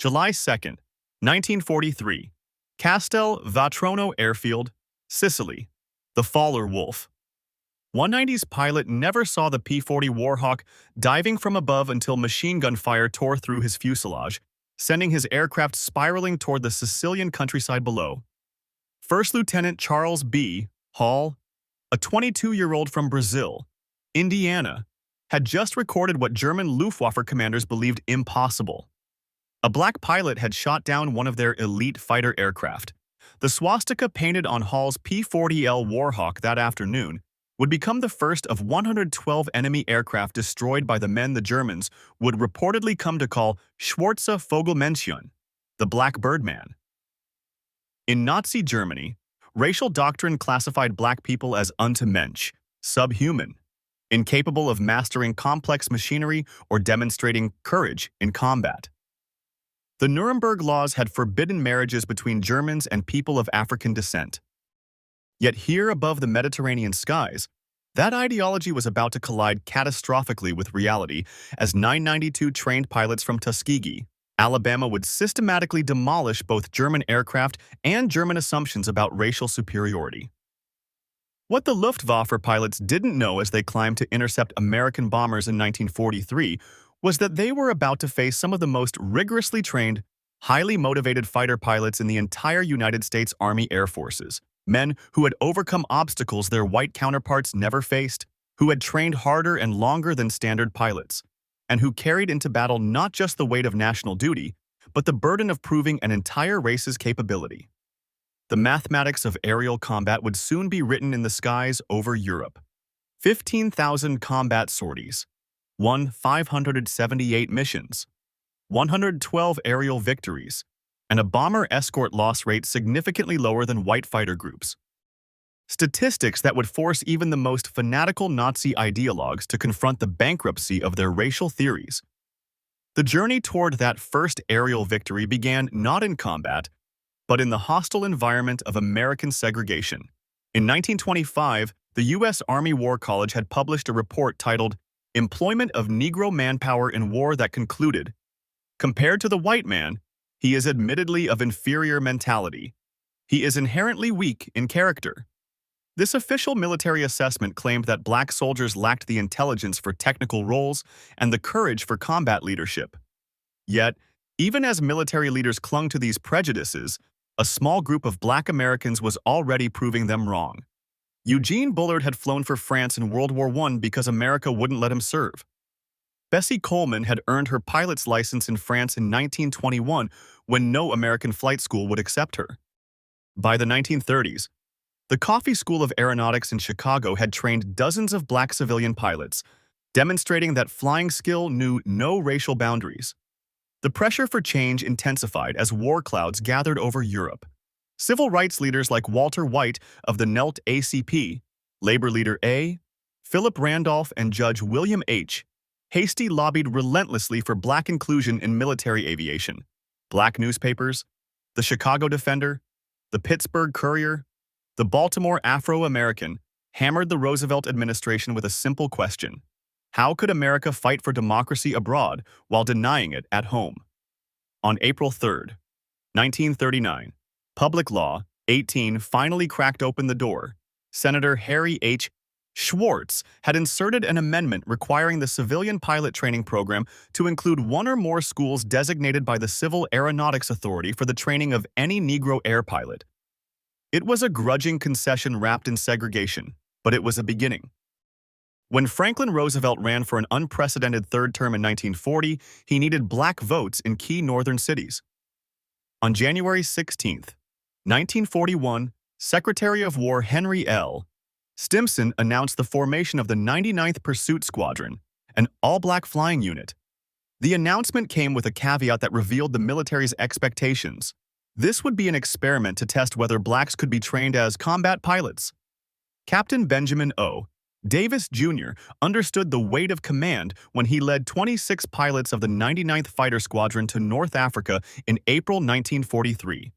July 2nd, 1943. Castel Vatrono Airfield, Sicily. The Faller Wolf. 190's pilot never saw the P-40 Warhawk diving from above until machine gun fire tore through his fuselage, sending his aircraft spiraling toward the Sicilian countryside below. First Lieutenant Charles B. Hall, a 22-year-old from Brazil, Indiana, had just recorded what German Luftwaffe commanders believed impossible. A black pilot had shot down one of their elite fighter aircraft. The swastika painted on Hall's P-40L Warhawk that afternoon would become the first of 112 enemy aircraft destroyed by the men the Germans would reportedly come to call Schwarze Vogelmenschen, the Black Birdman. In Nazi Germany, racial doctrine classified black people as Untermensch, subhuman, incapable of mastering complex machinery or demonstrating courage in combat. The Nuremberg laws had forbidden marriages between Germans and people of African descent. Yet here above the Mediterranean skies, that ideology was about to collide catastrophically with reality as 992 trained pilots from Tuskegee, Alabama would systematically demolish both German aircraft and German assumptions about racial superiority. What the Luftwaffe pilots didn't know as they climbed to intercept American bombers in 1943 was that they were about to face some of the most rigorously trained, highly motivated fighter pilots in the entire United States Army Air Forces. Men who had overcome obstacles their white counterparts never faced, who had trained harder and longer than standard pilots, and who carried into battle not just the weight of national duty, but the burden of proving an entire race's capability. The mathematics of aerial combat would soon be written in the skies over Europe. 15,000 combat sorties, 578 missions, 112 aerial victories, and a bomber escort loss rate significantly lower than white fighter groups. Statistics that would force even the most fanatical Nazi ideologues to confront the bankruptcy of their racial theories. The journey toward that first aerial victory began not in combat, but in the hostile environment of American segregation. In 1925, the U.S. Army War College had published a report titled Employment of Negro Manpower in War that concluded, compared to the white man, he is admittedly of inferior mentality. He is inherently weak in character. This official military assessment claimed that black soldiers lacked the intelligence for technical roles and the courage for combat leadership. Yet, even as military leaders clung to these prejudices, a small group of black Americans was already proving them wrong. Eugene Bullard had flown for France in World War I because America wouldn't let him serve. Bessie Coleman had earned her pilot's license in France in 1921 when no American flight school would accept her. By the 1930s, the Coffey School of Aeronautics in Chicago had trained dozens of black civilian pilots, demonstrating that flying skill knew no racial boundaries. The pressure for change intensified as war clouds gathered over Europe. Civil rights leaders like Walter White of the NELT ACP, Labor Leader A, Philip Randolph, and Judge William H. Hasty lobbied relentlessly for black inclusion in military aviation. Black newspapers, the Chicago Defender, the Pittsburgh Courier, the Baltimore Afro-American, hammered the Roosevelt administration with a simple question: how could America fight for democracy abroad while denying it at home? On April 3, 1939, Public Law 18 finally cracked open the door. Senator Harry H. Schwartz had inserted an amendment requiring the civilian pilot training program to include one or more schools designated by the Civil Aeronautics Authority for the training of any Negro air pilot. It was a grudging concession wrapped in segregation, but it was a beginning. When Franklin Roosevelt ran for an unprecedented third term in 1940, he needed black votes in key northern cities. On January 16, 1941, Secretary of War Henry L. Stimson announced the formation of the 99th Pursuit Squadron, an all-black flying unit. The announcement came with a caveat that revealed the military's expectations. This would be an experiment to test whether blacks could be trained as combat pilots. Captain Benjamin O. Davis, Jr. understood the weight of command when he led 26 pilots of the 99th Fighter Squadron to North Africa in April 1943.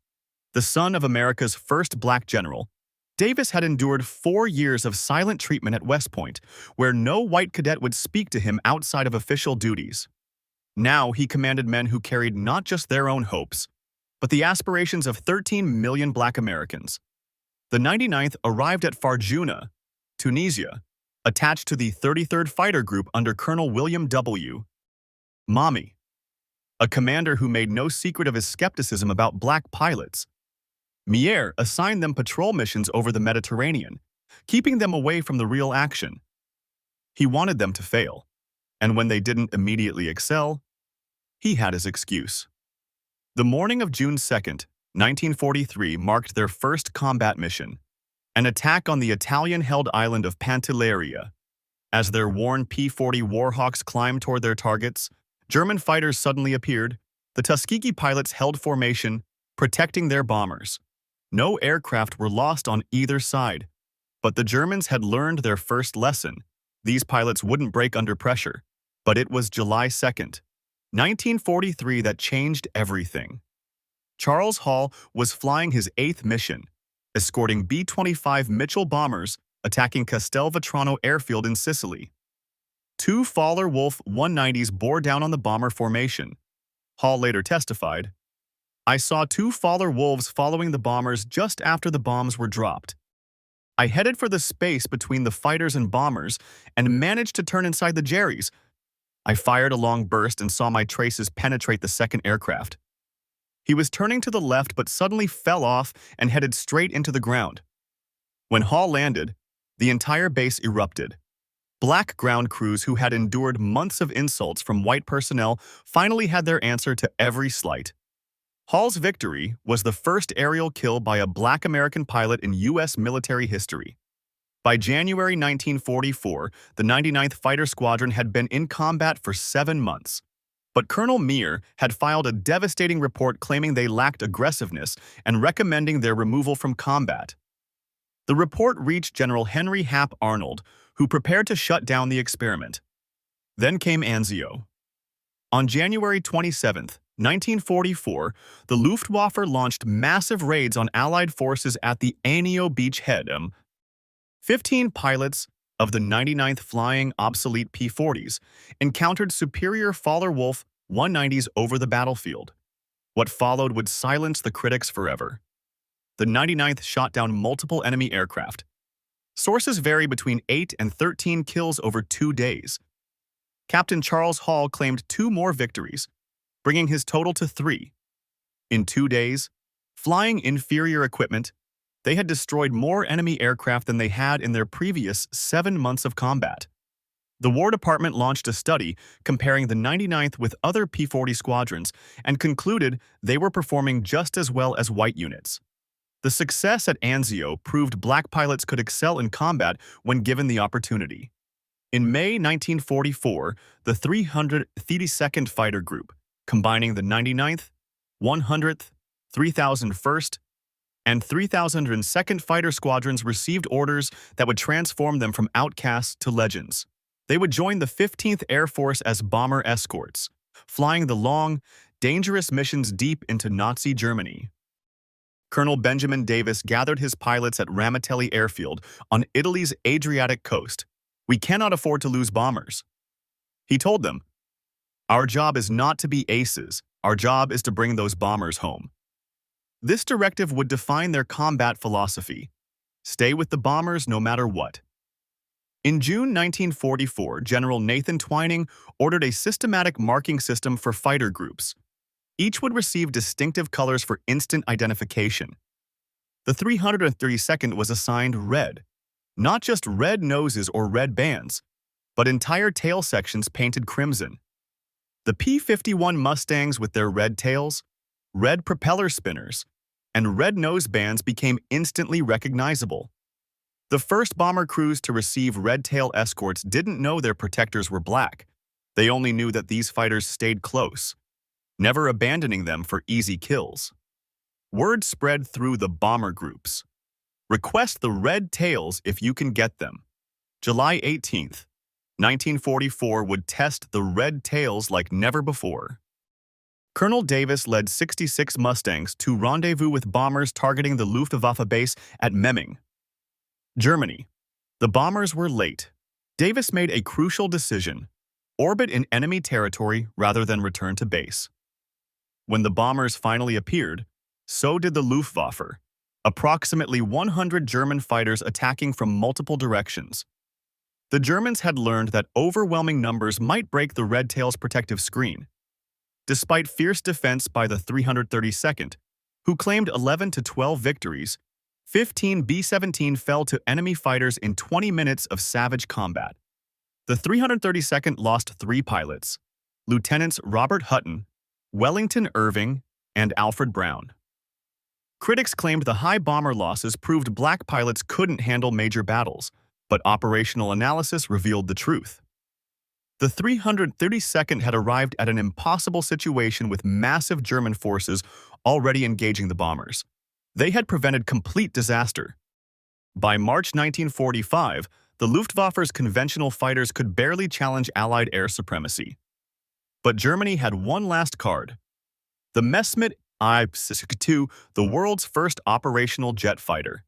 The son of America's first black general, Davis had endured 4 years of silent treatment at West Point, where no white cadet would speak to him outside of official duties. Now he commanded men who carried not just their own hopes, but the aspirations of 13 million Black Americans. The 99th arrived at Farjuna, Tunisia, attached to the 33rd Fighter Group under Colonel William W. Mommy, a commander who made no secret of his skepticism about Black pilots. Mier assigned them patrol missions over the Mediterranean, keeping them away from the real action. He wanted them to fail, and when they didn't immediately excel, he had his excuse. The morning of June 2nd, 1943 marked their first combat mission, an attack on the Italian-held island of Pantelleria. As their worn P-40 Warhawks climbed toward their targets, German fighters suddenly appeared. The Tuskegee pilots held formation, protecting their bombers. No aircraft were lost on either side, but the Germans had learned their first lesson. These pilots wouldn't break under pressure. But it was July 2nd, 1943 that changed everything. Charles Hall was flying his 8th mission, escorting B-25 Mitchell bombers attacking Castelvetrano airfield in Sicily. Two Fowler-Wolf 190s bore down on the bomber formation. Hall later testified, "I saw two Fowler-Wolves following the bombers just after the bombs were dropped. I headed for the space between the fighters and bombers and managed to turn inside the Jerrys. I fired a long burst and saw my traces penetrate the second aircraft. He was turning to the left but suddenly fell off and headed straight into the ground. When Hall landed, the entire base erupted. Black ground crews who had endured months of insults from white personnel finally had their answer to every slight. Hall's victory was the first aerial kill by a Black American pilot in U.S. military history. By January 1944, the 99th Fighter Squadron had been in combat for 7 months. But Colonel Mier had filed a devastating report claiming they lacked aggressiveness and recommending their removal from combat. The report reached General Henry Hap Arnold, who prepared to shut down the experiment. Then came Anzio. On January 27, 1944, the Luftwaffe launched massive raids on Allied forces at the Anio beachhead. 15 pilots of the 99th Flying obsolete P-40s encountered superior Fowler-Wolf 190s over the battlefield. What followed would silence the critics forever. The 99th shot down multiple enemy aircraft. Sources vary between 8 and 13 kills over 2 days. Captain Charles Hall claimed 2 more victories, bringing his total to 3. In 2 days, flying inferior equipment, they had destroyed more enemy aircraft than they had in their previous 7 months of combat. The War Department launched a study comparing the 99th with other P-40 squadrons and concluded they were performing just as well as white units. The success at Anzio proved Black pilots could excel in combat when given the opportunity. In May 1944, the 332nd Fighter Group, combining the 99th, 100th, 3001st, and 3002nd Fighter Squadrons, received orders that would transform them from outcasts to legends. They would join the 15th Air Force as bomber escorts, flying the long, dangerous missions deep into Nazi Germany. Colonel Benjamin Davis gathered his pilots at Ramitelli Airfield on Italy's Adriatic coast. "We cannot afford to lose bombers." He told them, "Our job is not to be aces. Our job is to bring those bombers home." This directive would define their combat philosophy: stay with the bombers no matter what. In June 1944, General Nathan Twining ordered a systematic marking system for fighter groups. Each would receive distinctive colors for instant identification. The 332nd was assigned red, not just red noses or red bands, but entire tail sections painted crimson. The P-51 Mustangs with their red tails, red propeller spinners, and red nose bands became instantly recognizable. The first bomber crews to receive red tail escorts didn't know their protectors were black. They only knew that these fighters stayed close, never abandoning them for easy kills. Word spread through the bomber groups. Request the red tails if you can get them. July 18th, 1944 would test the red tails like never before. Colonel Davis led 66 Mustangs to rendezvous with bombers targeting the Luftwaffe base at Memming, Germany. The bombers were late. Davis made a crucial decision: orbit in enemy territory rather than return to base. When the bombers finally appeared, so did the Luftwaffe, approximately 100 German fighters attacking from multiple directions. The Germans had learned that overwhelming numbers might break the Red Tail's protective screen. Despite fierce defense by the 332nd, who claimed 11 to 12 victories, 15 B-17 fell to enemy fighters in 20 minutes of savage combat. The 332nd lost 3 pilots, Lieutenants Robert Hutton, Wellington Irving, and Alfred Brown. Critics claimed the high bomber losses proved black pilots couldn't handle major battles, but operational analysis revealed the truth. The 332nd had arrived at an impossible situation with massive German forces already engaging the bombers. They had prevented complete disaster. By March 1945, the Luftwaffe's conventional fighters could barely challenge Allied air supremacy. But Germany had one last card. The Messerschmitt I-62, the world's first operational jet fighter.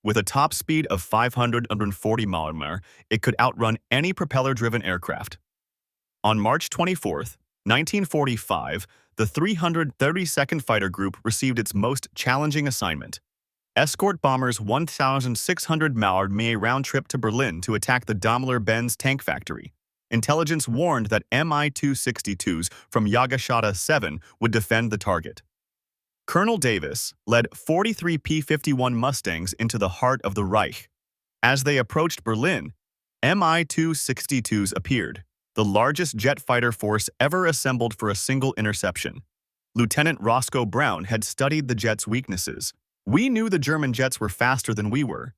With a top speed of 540 mph, it could outrun any propeller-driven aircraft. On March 24, 1945, the 332nd Fighter Group received its most challenging assignment. Escort bombers 1,600 mi round trip to Berlin to attack the Daimler-Benz tank factory. Intelligence warned that Mi-262s from Yagashata 7 would defend the target. Colonel Davis led 43 P-51 Mustangs into the heart of the Reich. As they approached Berlin, Mi-262s appeared, the largest jet fighter force ever assembled for a single interception. Lieutenant Roscoe Brown had studied the jet's weaknesses. "We knew the German jets were faster than we were.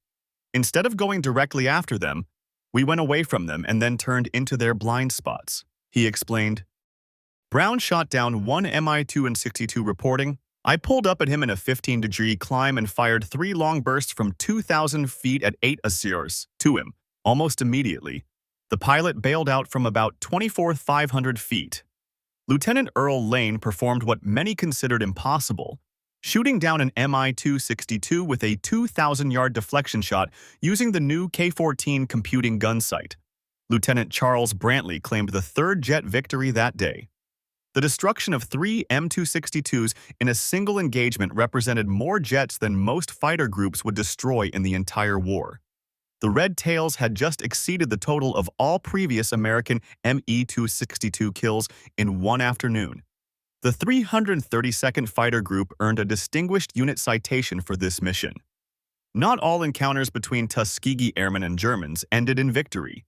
Instead of going directly after them, we went away from them and then turned into their blind spots," he explained. Brown shot down one Mi-262 reporting, "I pulled up at him in a 15-degree climb and fired 3 long bursts from 2,000 feet at 8 Asirs to him. Almost immediately, the pilot bailed out from about 24,500 feet. Lieutenant Earl Lane performed what many considered impossible, shooting down an Mi-262 with a 2,000-yard deflection shot using the new K-14 computing gun sight. Lieutenant Charles Brantley claimed the 3rd jet victory that day. The destruction of 3 M262s in a single engagement represented more jets than most fighter groups would destroy in the entire war. The Red Tails had just exceeded the total of all previous American Me-262 kills in one afternoon. The 332nd Fighter Group earned a Distinguished Unit Citation for this mission. Not all encounters between Tuskegee Airmen and Germans ended in victory.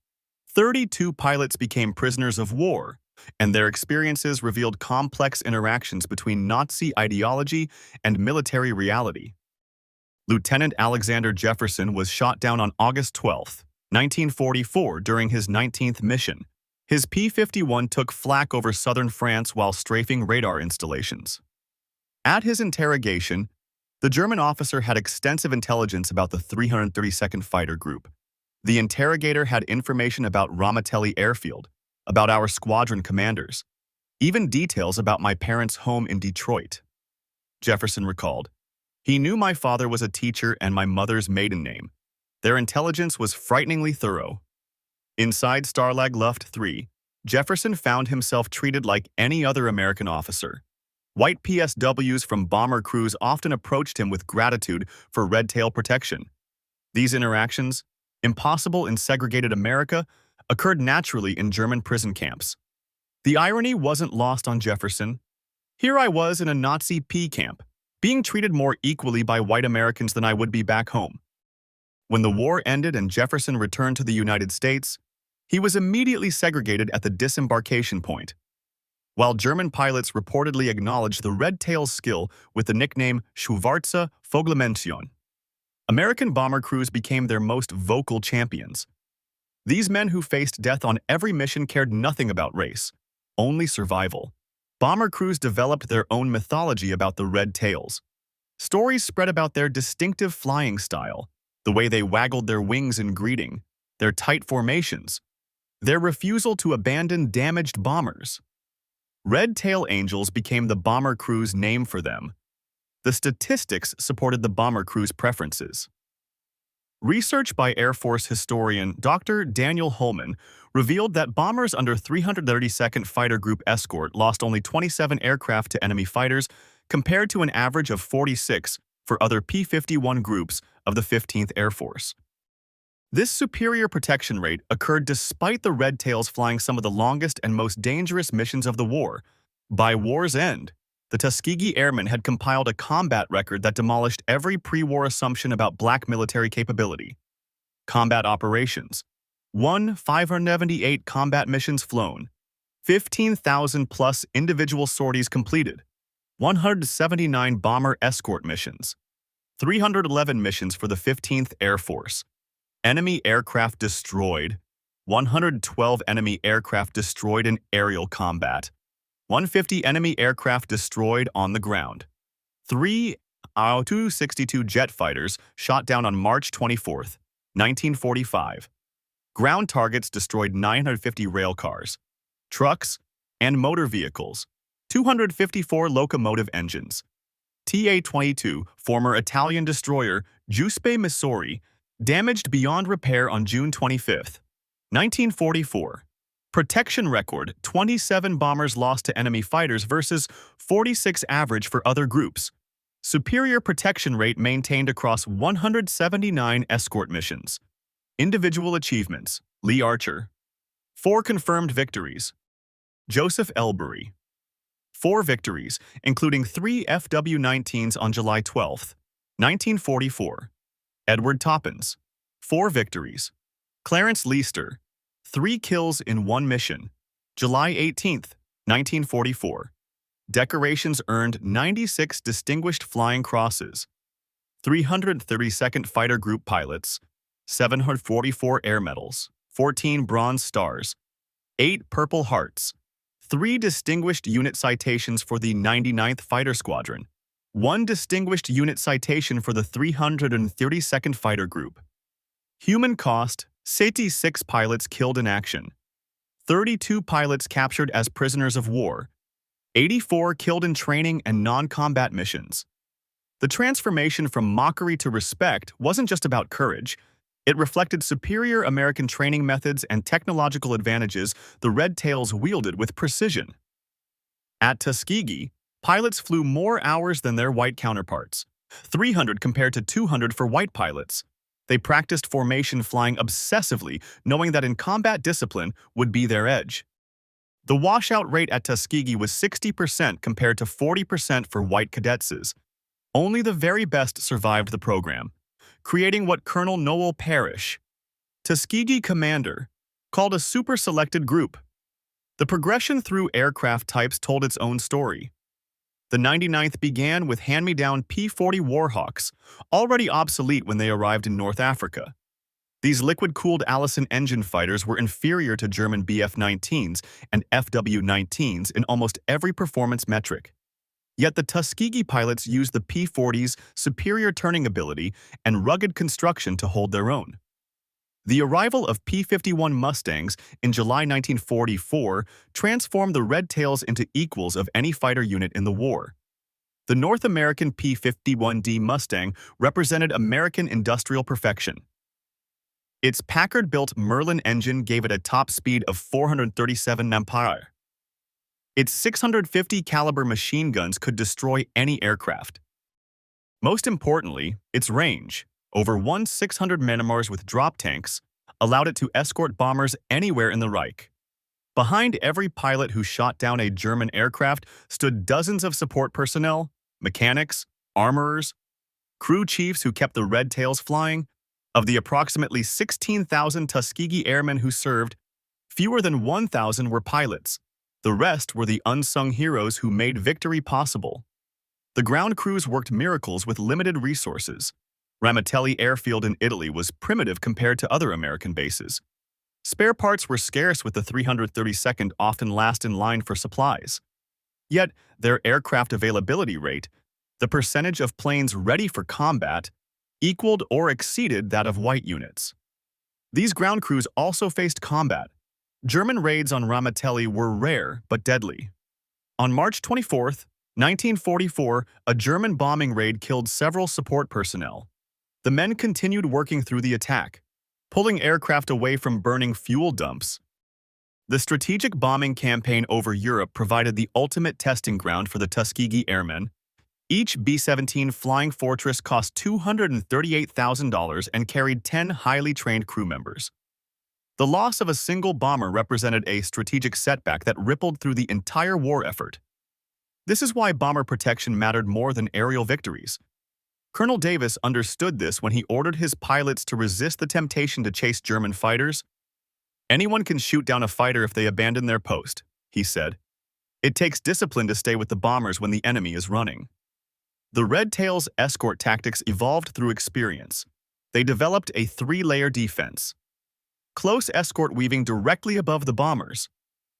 32 pilots became prisoners of war, and their experiences revealed complex interactions between Nazi ideology and military reality. Lieutenant Alexander Jefferson was shot down on August 12, 1944 during his 19th mission. His P-51 took flak over southern France while strafing radar installations. At his interrogation, the German officer had extensive intelligence about the 332nd Fighter Group. The interrogator had information about Ramitelli Airfield, about our squadron commanders, even details about my parents' home in Detroit. Jefferson recalled, "He knew my father was a teacher and my mother's maiden name. Their intelligence was frighteningly thorough." Inside Stalag Luft 3, Jefferson found himself treated like any other American officer. White PSWs from bomber crews often approached him with gratitude for red tail protection. These interactions, impossible in segregated America, occurred naturally in German prison camps. The irony wasn't lost on Jefferson. Here I was in a Nazi P camp, being treated more equally by white Americans than I would be back home. When the war ended and Jefferson returned to the United States, he was immediately segregated at the disembarkation point. While German pilots reportedly acknowledged the Red Tail's skill with the nickname Schwarze Vogelmenschen, American bomber crews became their most vocal champions. These men who faced death on every mission cared nothing about race, only survival. Bomber crews developed their own mythology about the Red Tails. Stories spread about their distinctive flying style, the way they waggled their wings in greeting, their tight formations, their refusal to abandon damaged bombers. Red Tail Angels became the bomber crew's name for them. The statistics supported the bomber crew's preferences. Research by Air Force historian Dr. Daniel Holman revealed that bombers under 332nd Fighter Group Escort lost only 27 aircraft to enemy fighters compared to an average of 46 for other P-51 groups of the 15th Air Force. This superior protection rate occurred despite the Red Tails flying some of the longest and most dangerous missions of the war. By war's end, the Tuskegee Airmen had compiled a combat record that demolished every pre-war assumption about black military capability. Combat operations: 578 combat missions flown, 15,000-plus individual sorties completed, 179 bomber escort missions, 311 missions for the 15th Air Force. Enemy aircraft destroyed: 112 enemy aircraft destroyed in aerial combat, 150 enemy aircraft destroyed on the ground. 3 Tu-62 jet fighters shot down on March 24, 1945. Ground targets destroyed 950 rail cars, trucks, and motor vehicles, 254 locomotive engines. TA-22, former Italian destroyer Giuseppe Missouri, damaged beyond repair on June 25, 1944. Protection record: 27 bombers lost to enemy fighters versus 46 average for other groups. Superior protection rate maintained across 179 escort missions. Individual achievements: Lee Archer. 4 confirmed victories. Joseph Elbury. 4 victories, including 3 FW-19s on July 12, 1944. Edward Toppins. 4 victories. Clarence Leicester. 3 kills in 1 mission. July 18, 1944. Decorations earned: 96 Distinguished Flying Crosses, 332nd Fighter Group pilots, 744 Air Medals, 14 Bronze Stars, 8 Purple Hearts, 3 Distinguished Unit Citations for the 99th Fighter Squadron, 1 Distinguished Unit Citation for the 332nd Fighter Group. Human cost: 86 pilots killed in action, 32 pilots captured as prisoners of war, 84 killed in training and non-combat missions. The transformation from mockery to respect wasn't just about courage. It reflected superior American training methods and technological advantages the Red Tails wielded with precision. At Tuskegee, pilots flew more hours than their white counterparts, 300 compared to 200 for white pilots. They practiced formation flying obsessively, knowing that in combat discipline would be their edge. The washout rate at Tuskegee was 60% compared to 40% for white cadetses. Only the very best survived the program, creating what Colonel Noel Parrish, Tuskegee commander, called a super-selected group. The progression through aircraft types told its own story. The 99th began with hand-me-down P-40 Warhawks, already obsolete when they arrived in North Africa. These liquid-cooled Allison engine fighters were inferior to German Bf-19s and FW-19s in almost every performance metric. Yet the Tuskegee pilots used the P-40's superior turning ability and rugged construction to hold their own. The arrival of P-51 Mustangs in July 1944 transformed the Red Tails into equals of any fighter unit in the war. The North American P-51D Mustang represented American industrial perfection. Its Packard-built Merlin engine gave it a top speed of 437 mph. Its 650 caliber machine guns could destroy any aircraft. Most importantly, its range, over 1,600 manmars with drop tanks, allowed it to escort bombers anywhere in the Reich. Behind every pilot who shot down a German aircraft stood dozens of support personnel, mechanics, armorers, crew chiefs who kept the Red Tails flying. Of the approximately 16,000 Tuskegee Airmen who served, fewer than 1,000 were pilots. The rest were the unsung heroes who made victory possible. The ground crews worked miracles with limited resources. Ramitelli Airfield in Italy was primitive compared to other American bases. Spare parts were scarce, with the 332nd often last in line for supplies. Yet, their aircraft availability rate, the percentage of planes ready for combat, equaled or exceeded that of white units. These ground crews also faced combat. German raids on Ramitelli were rare but deadly. On March 24, 1944, a German bombing raid killed several support personnel. The men continued working through the attack, pulling aircraft away from burning fuel dumps, The strategic bombing campaign over Europe provided the ultimate testing ground for the Tuskegee Airmen. Each B-17 Flying Fortress cost $238,000 and carried 10 highly trained crew members. The loss of a single bomber represented a strategic setback that rippled through the entire war effort. This is why bomber protection mattered more than aerial victories. Colonel Davis understood this when he ordered his pilots to resist the temptation to chase German fighters. "Anyone can shoot down a fighter if they abandon their post," he said. "It takes discipline to stay with the bombers when the enemy is running." The Red Tails' escort tactics evolved through experience. They developed a three-layer defense. Close escort weaving directly above the bombers,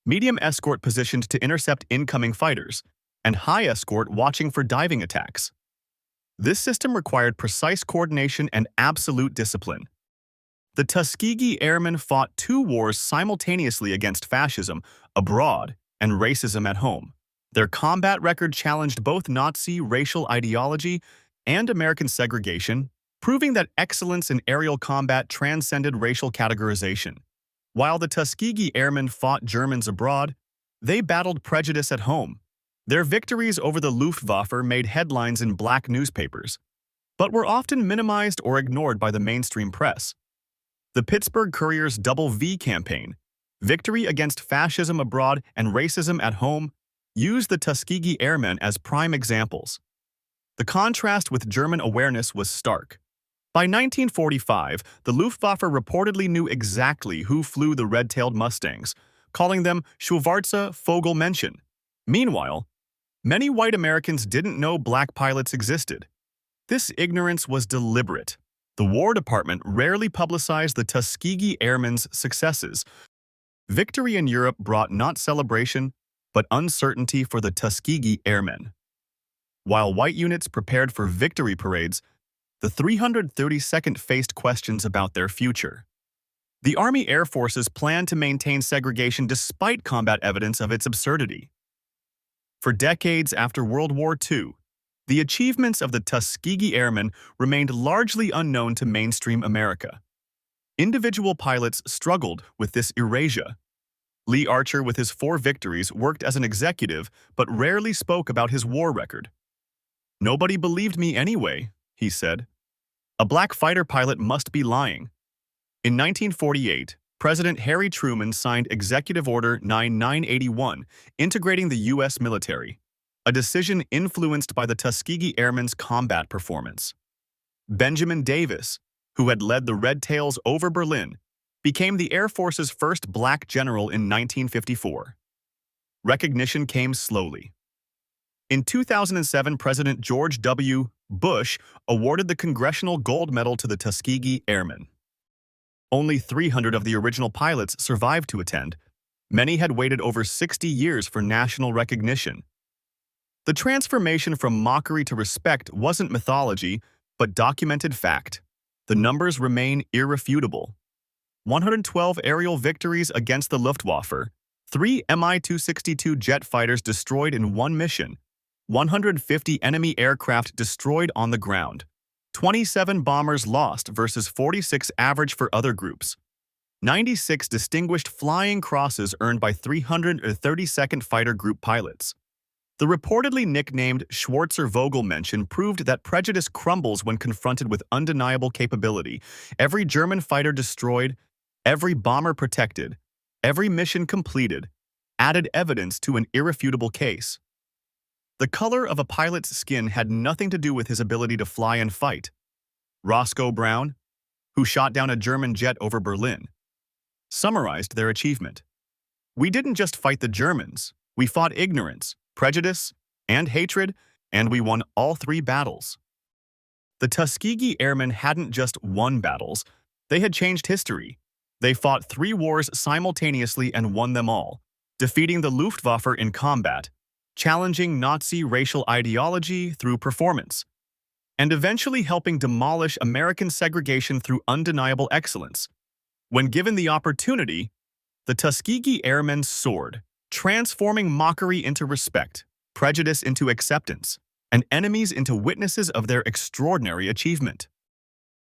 medium escort positioned to intercept incoming fighters, and high escort watching for diving attacks. This system required precise coordination and absolute discipline. The Tuskegee Airmen fought two wars simultaneously against fascism abroad and racism at home. Their combat record challenged both Nazi racial ideology and American segregation, proving that excellence in aerial combat transcended racial categorization. While the Tuskegee Airmen fought Germans abroad, they battled prejudice at home. Their victories over the Luftwaffe made headlines in black newspapers, but were often minimized or ignored by the mainstream press. The Pittsburgh Courier's Double V campaign, victory against fascism abroad and racism at home, used the Tuskegee Airmen as prime examples. The contrast with German awareness was stark. By 1945, the Luftwaffe reportedly knew exactly who flew the red-tailed Mustangs, calling them Schwarze Vogelmenschen. Meanwhile, many white Americans didn't know black pilots existed. This ignorance was deliberate. The War Department rarely publicized the Tuskegee Airmen's successes. Victory in Europe brought not celebration, but uncertainty for the Tuskegee Airmen. While white units prepared for victory parades, the 332nd faced questions about their future. The Army Air Forces planned to maintain segregation despite combat evidence of its absurdity. For decades after World War II, the achievements of the Tuskegee Airmen remained largely unknown to mainstream America. Individual pilots struggled with this erasure. Lee Archer, with his 4 victories, worked as an executive but rarely spoke about his war record. "Nobody believed me anyway," he said. "A black fighter pilot must be lying." In 1948, President Harry Truman signed Executive Order 9981, integrating the U.S. military, a decision influenced by the Tuskegee Airmen's combat performance. Benjamin Davis, who had led the Red Tails over Berlin, became the Air Force's first black general in 1954. Recognition came slowly. In 2007, President George W. Bush awarded the Congressional Gold Medal to the Tuskegee Airmen. Only 300 of the original pilots survived to attend. Many had waited over 60 years for national recognition. The transformation from mockery to respect wasn't mythology, but documented fact. The numbers remain irrefutable. 112 aerial victories against the Luftwaffe, 3 Mi-262 jet fighters destroyed in one mission, 150 enemy aircraft destroyed on the ground, 27 bombers lost versus 46 average for other groups, 96 distinguished flying crosses earned by 332nd Fighter Group pilots. The reportedly nicknamed Schwarze Vogelmenschen proved that prejudice crumbles when confronted with undeniable capability. Every German fighter destroyed, every bomber protected, every mission completed, added evidence to an irrefutable case. The color of a pilot's skin had nothing to do with his ability to fly and fight. Roscoe Brown, who shot down a German jet over Berlin, summarized their achievement. "We didn't just fight the Germans, we fought ignorance, prejudice, and hatred, and we won all 3 battles." The Tuskegee Airmen hadn't just won battles, they had changed history. They fought 3 wars simultaneously and won them all, defeating the Luftwaffe in combat, challenging Nazi racial ideology through performance, and eventually helping demolish American segregation through undeniable excellence. When given the opportunity, the Tuskegee Airmen soared, transforming mockery into respect, prejudice into acceptance, and enemies into witnesses of their extraordinary achievement.